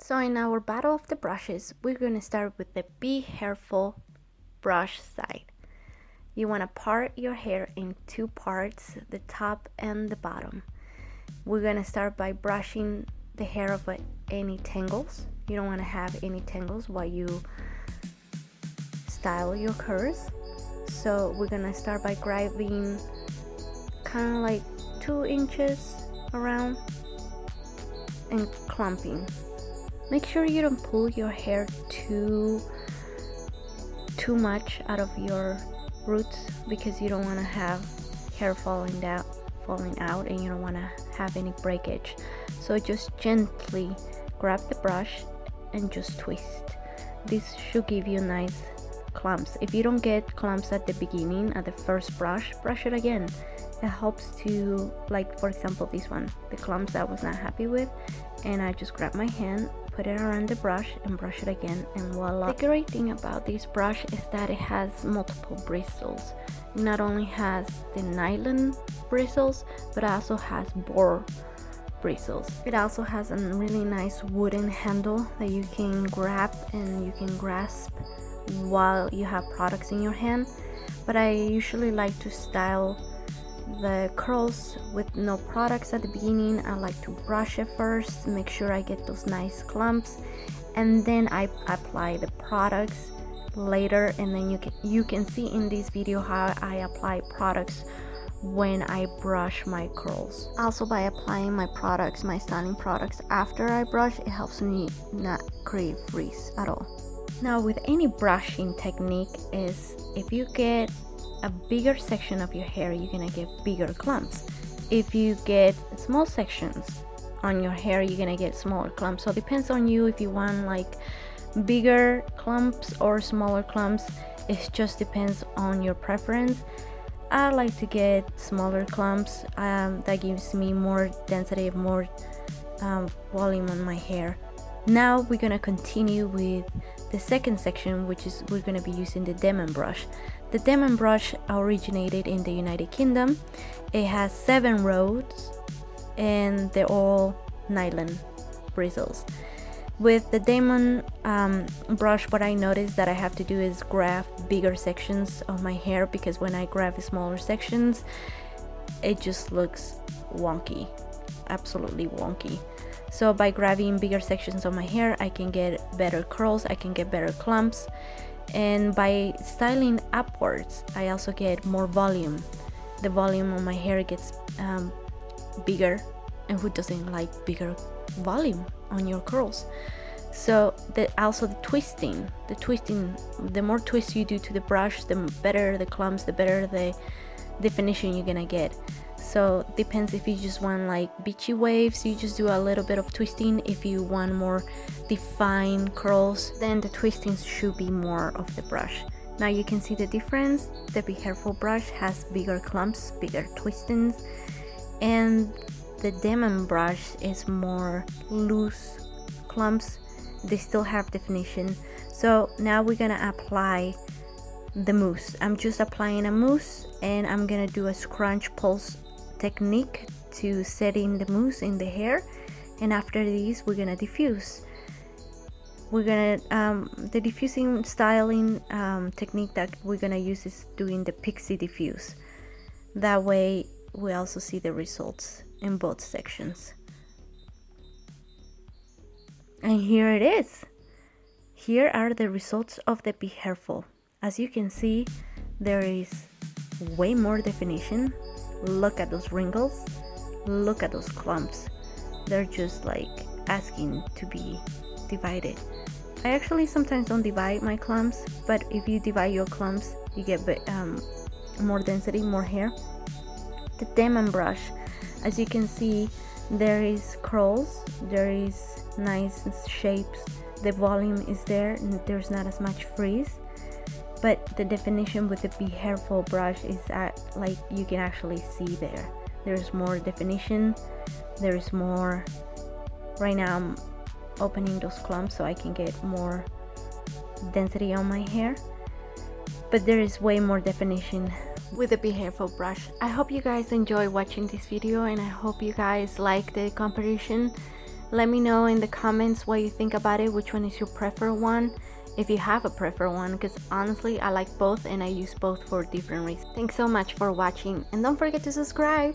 So in our battle of the brushes, we're going to start with the Behairful brush side. You want to part your hair in two parts, the top and the bottom. We're going to start by brushing the hair of any tangles. You don't want to have any tangles while you style your curls. So we're going to start by grabbing kind of like 2 inches around and clumping. Make sure you don't pull your hair too much out of your roots, because you don't want to have hair falling out, and you don't want to have any breakage. So just gently grab the brush and just twist. This should give you nice clumps. If you don't get clumps at the beginning, at the first brush it again. It helps to, like for example this one, the clumps I was not happy with, and I just grab my hand, put it around the brush and brush it again, and voila. The great thing about this brush is that it has multiple bristles. It not only has the nylon bristles, but it also has boar bristles. It also has a really nice wooden handle that you can grab and you can grasp while you have products in your hand. But I usually like to style the curls with no products at the beginning. I like to brush it first, make sure I get those nice clumps, and then I apply the products later. And then you can see in this video how I apply products when I brush my curls. Also, by applying my products, my styling products after I brush, it helps me not create frizz at all. Now with any brushing technique is, if you get a bigger section of your hair, you're gonna get bigger clumps. If you get small sections on your hair, you're gonna get smaller clumps. So it depends on you if you want like bigger clumps or smaller clumps. It just depends on your preference. I like to get smaller clumps. That gives me more density, more volume on my hair. Now we're gonna continue with the second section, which is we're gonna be using the Denman brush. The Denman brush originated in the United Kingdom. It has 7 rows and they're all nylon bristles. With the Denman brush, what I noticed that I have to do is grab bigger sections of my hair, because when I grab smaller sections, it just looks wonky, absolutely wonky. So by grabbing bigger sections of my hair, I can get better curls, I can get better clumps. And by styling upwards, I also get more volume. The volume on my hair gets bigger, and who doesn't like bigger volume on your curls? So also the twisting, the more twists you do to the brush, the better the clumps, the better the definition you're gonna get. So depends, if you just want like beachy waves, you just do a little bit of twisting. If you want more defined curls, then the twisting should be more of the brush. Now you can see the difference. The Behairful brush has bigger clumps, bigger twistings, and the Denman brush is more loose clumps. They still have definition. So now we're gonna apply the mousse. I'm just applying a mousse, and I'm gonna do a scrunch pulse technique to setting the mousse in the hair. And after this, we're gonna diffuse. We're gonna the diffusing styling technique that we're gonna use is doing the pixie diffuse. That way we also see the results in both sections. And here it is. Here are the results of the Behairful. As you can see, there is way more definition. Look at those wrinkles, look at those clumps. They're just like asking to be divided. I actually sometimes don't divide my clumps, but if you divide your clumps, you get more density, more hair. The Denman brush, as you can see, there is curls, there is nice shapes, the volume is there, and there's not as much frizz. But the definition with the Behairful brush is like you can actually see there's more definition, there's more. Right now I'm opening those clumps so I can get more density on my hair, but there is way more definition with the Behairful brush. I hope you guys enjoy watching this video, and I hope you guys like the comparison. Let me know in the comments what you think about it, which one is your preferred one, if you have a preferred one, because honestly I like both and I use both for different reasons. Thanks so much for watching, and don't forget to subscribe.